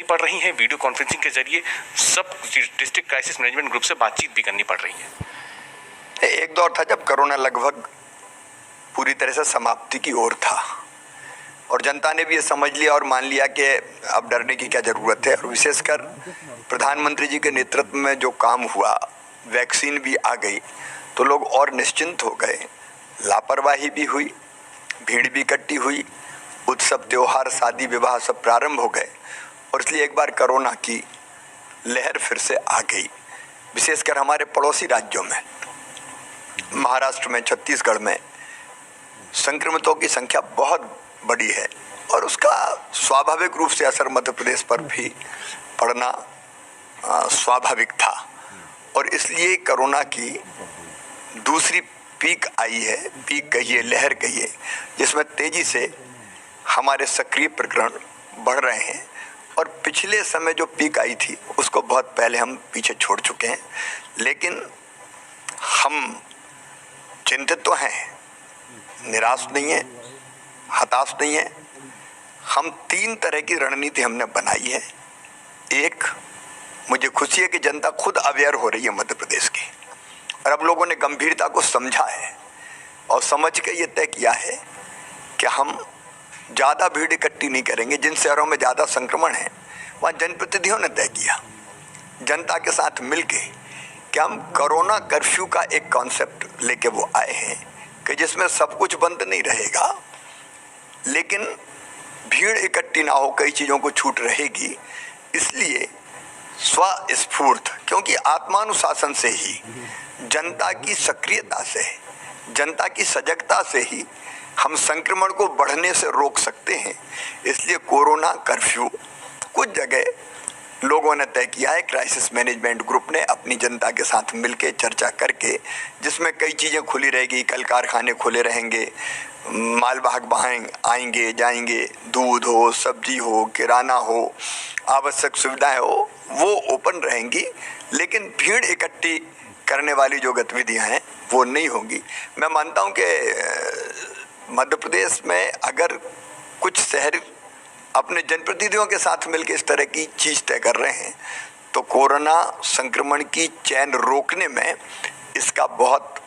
पड़ रही हैं। वीडियो कॉन्फ्रेंसिंग के जरिए सब डिस्ट्रिक्ट क्राइसिस मैनेजमेंट ग्रुप से बातचीत भी करनी पड़ रही है। एक दौर था जब कोरोना लगभग पूरी तरह से समाप्ति की ओर था और जनता ने भी ये समझ लिया और मान लिया कि अब डरने की क्या ज़रूरत है। और विशेषकर प्रधानमंत्री जी के नेतृत्व में जो काम हुआ, वैक्सीन भी आ गई तो लोग और निश्चिंत हो गए। लापरवाही भी हुई, भीड़ भी इकट्ठी हुई, उत्सव त्योहार शादी विवाह सब प्रारंभ हो गए और इसलिए एक बार कोरोना की लहर फिर से आ गई। विशेषकर हमारे पड़ोसी राज्यों में, महाराष्ट्र में, छत्तीसगढ़ में संक्रमितों की संख्या बहुत बड़ी है और उसका स्वाभाविक रूप से असर मध्य प्रदेश पर भी पड़ना स्वाभाविक था। और इसलिए कोरोना की दूसरी पीक आई है, पीक कहिए, लहर कहिए, जिसमें तेजी से हमारे सक्रिय प्रकरण बढ़ रहे हैं। और पिछले समय जो पीक आई थी उसको बहुत पहले हम पीछे छोड़ चुके हैं, लेकिन हम चिंतित तो हैं, निराश नहीं है, हताश नहीं है। हम 3 तरह की रणनीति हमने बनाई है। एक, मुझे खुशी है कि जनता खुद अवेयर हो रही है मध्य प्रदेश की और अब लोगों ने गंभीरता को समझा है और समझ के ये तय किया है कि हम ज़्यादा भीड़ इकट्ठी नहीं करेंगे। जिन शहरों में ज़्यादा संक्रमण है वहाँ जनप्रतिनिधियों ने तय किया जनता के साथ मिलके कि हम कोरोना कर्फ्यू का एक कॉन्सेप्ट लेके वो आए हैं कि जिसमें सब कुछ बंद नहीं रहेगा लेकिन भीड़ इकट्ठी ना हो, कई चीज़ों को छूट रहेगी। इसलिए स्वस्फूर्त, क्योंकि आत्मानुशासन से ही, जनता की सक्रियता से, जनता की सजगता से ही हम संक्रमण को बढ़ने से रोक सकते हैं। इसलिए कोरोना कर्फ्यू कुछ जगह लोगों ने तय किया है, क्राइसिस मैनेजमेंट ग्रुप ने अपनी जनता के साथ मिलकर चर्चा करके, जिसमें कई चीज़ें खुली रहेगी, कल कारखाने खुले रहेंगे, मालवाहक वाहन आएंगे जाएंगे, दूध हो, सब्जी हो, किराना हो, आवश्यक सुविधाएं हो, वो ओपन रहेंगी, लेकिन भीड़ इकट्ठी करने वाली जो गतिविधियां हैं वो नहीं होंगी। मैं मानता हूं कि मध्य प्रदेश में अगर कुछ शहर अपने जनप्रतिनिधियों के साथ मिलकर इस तरह की चीज़ तय कर रहे हैं तो कोरोना संक्रमण की चेन रोकने में इसका बहुत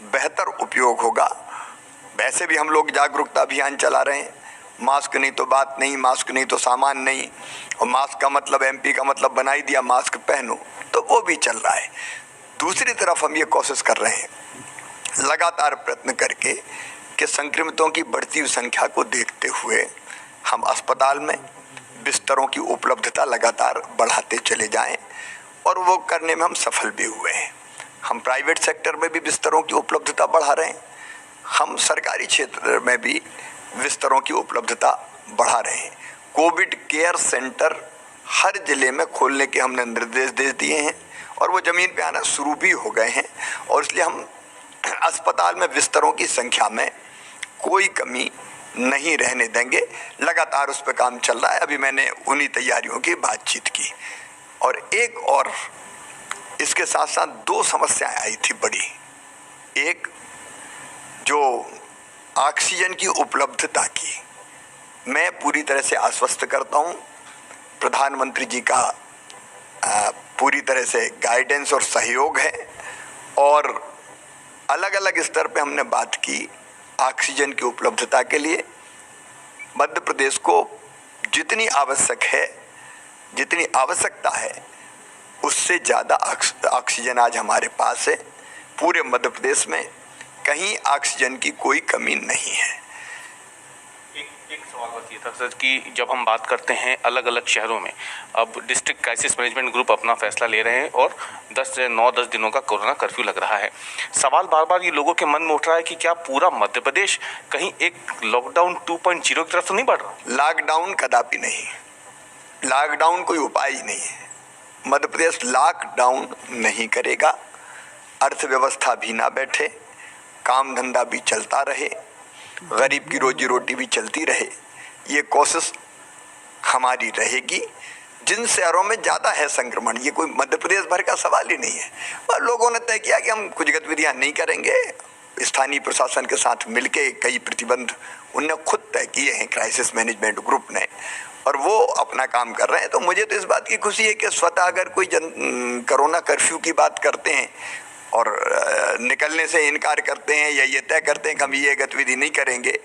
बेहतर उपयोग होगा। वैसे भी हम लोग जागरूकता अभियान चला रहे हैं, मास्क नहीं तो बात नहीं, मास्क नहीं तो सामान नहीं, और मास्क का मतलब एमपी का मतलब बना ही दिया, मास्क पहनो, तो वो भी चल रहा है। दूसरी तरफ हम ये कोशिश कर रहे हैं लगातार प्रयत्न करके कि संक्रमितों की बढ़ती हुई संख्या को देखते हुए हम अस्पताल में बिस्तरों की उपलब्धता लगातार बढ़ाते चले जाएं और वो करने में हम सफल भी हुए हैं। हम प्राइवेट सेक्टर में भी बिस्तरों की उपलब्धता बढ़ा रहे हैं, हम सरकारी क्षेत्र में भी बिस्तरों की उपलब्धता बढ़ा रहे हैं। कोविड केयर सेंटर हर जिले में खोलने के हमने निर्देश दे दिए हैं और वो ज़मीन पे आना शुरू भी हो गए हैं और इसलिए हम अस्पताल में बिस्तरों की संख्या में कोई कमी नहीं रहने देंगे। लगातार उस पर काम चल रहा है। अभी मैंने उन्हीं तैयारियों की बातचीत की। और एक और इसके साथ साथ 2 समस्याएं आई थी बड़ी। एक, जो ऑक्सीजन की उपलब्धता की, मैं पूरी तरह से आश्वस्त करता हूं, प्रधानमंत्री जी का पूरी तरह से गाइडेंस और सहयोग है और अलग अलग स्तर पे हमने बात की ऑक्सीजन की उपलब्धता के लिए। मध्य प्रदेश को जितनी आवश्यक है, जितनी आवश्यकता है, उससे ज़्यादा ऑक्सीजन आज हमारे पास है। पूरे मध्य प्रदेश में कहीं ऑक्सीजन की कोई कमी नहीं है। एक सवाल बस ये था सर कि जब हम बात करते हैं अलग अलग शहरों में, अब डिस्ट्रिक्ट क्राइसिस मैनेजमेंट ग्रुप अपना फैसला ले रहे हैं और 9-10 दिनों का कोरोना कर्फ्यू लग रहा है। सवाल बार बार ये लोगों के मन में उठ रहा है कि क्या पूरा मध्य प्रदेश कहीं एक लॉकडाउन 2.0 की तरफ तो नहीं बढ़ रहा? लॉकडाउन कदापि नहीं, लॉकडाउन कोई उपाय ही नहीं है। मध्य प्रदेश लॉकडाउन नहीं करेगा, अर्थव्यवस्था भी ना बैठे, काम धंधा भी चलता रहे, गरीब की रोजी रोटी भी चलती रहे, ये कोशिश हमारी रहेगी। जिन शहरों में ज़्यादा है संक्रमण, ये कोई मध्य प्रदेश भर का सवाल ही नहीं है, और लोगों ने तय किया कि हम कुछ गतिविधियां नहीं करेंगे। स्थानीय प्रशासन के साथ मिलके कई प्रतिबंध उनने खुद तय किए हैं क्राइसिस मैनेजमेंट ग्रुप ने, और वो अपना काम कर रहे हैं। तो मुझे तो इस बात की खुशी है कि स्वतः अगर कोई कोरोना कर्फ्यू की बात करते हैं और निकलने से इनकार करते हैं या ये तय करते हैं कि हम ये गतिविधि नहीं करेंगे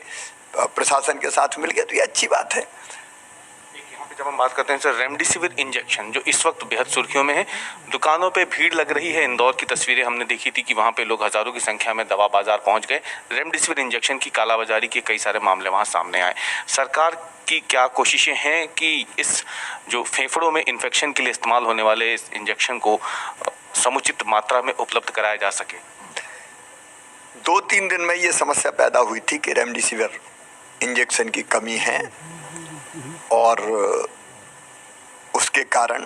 प्रशासन के साथ मिलकर, तो ये अच्छी बात है। यहाँ पे जब हम बात करते हैं सर, रेमडेसिविर इंजेक्शन जो इस वक्त बेहद सुर्खियों में है, दुकानों पे भीड़ लग रही है। इंदौर की तस्वीरें हमने देखी थी कि वहाँ पे लोग हजारों की संख्या में दवा बाजार पहुँच गए। रेमडेसिविर इंजेक्शन की कालाबाजारी के कई सारे मामले वहाँ सामने आए। सरकार की क्या कोशिशें हैं कि इस जो फेफड़ों में इन्फेक्शन के लिए इस्तेमाल होने वाले इस इंजेक्शन को समुचित मात्रा में उपलब्ध कराया जा सके? 2-3 दिन में ये समस्या पैदा हुई थी कि रेमडेसिविर इंजेक्शन की कमी है और उसके कारण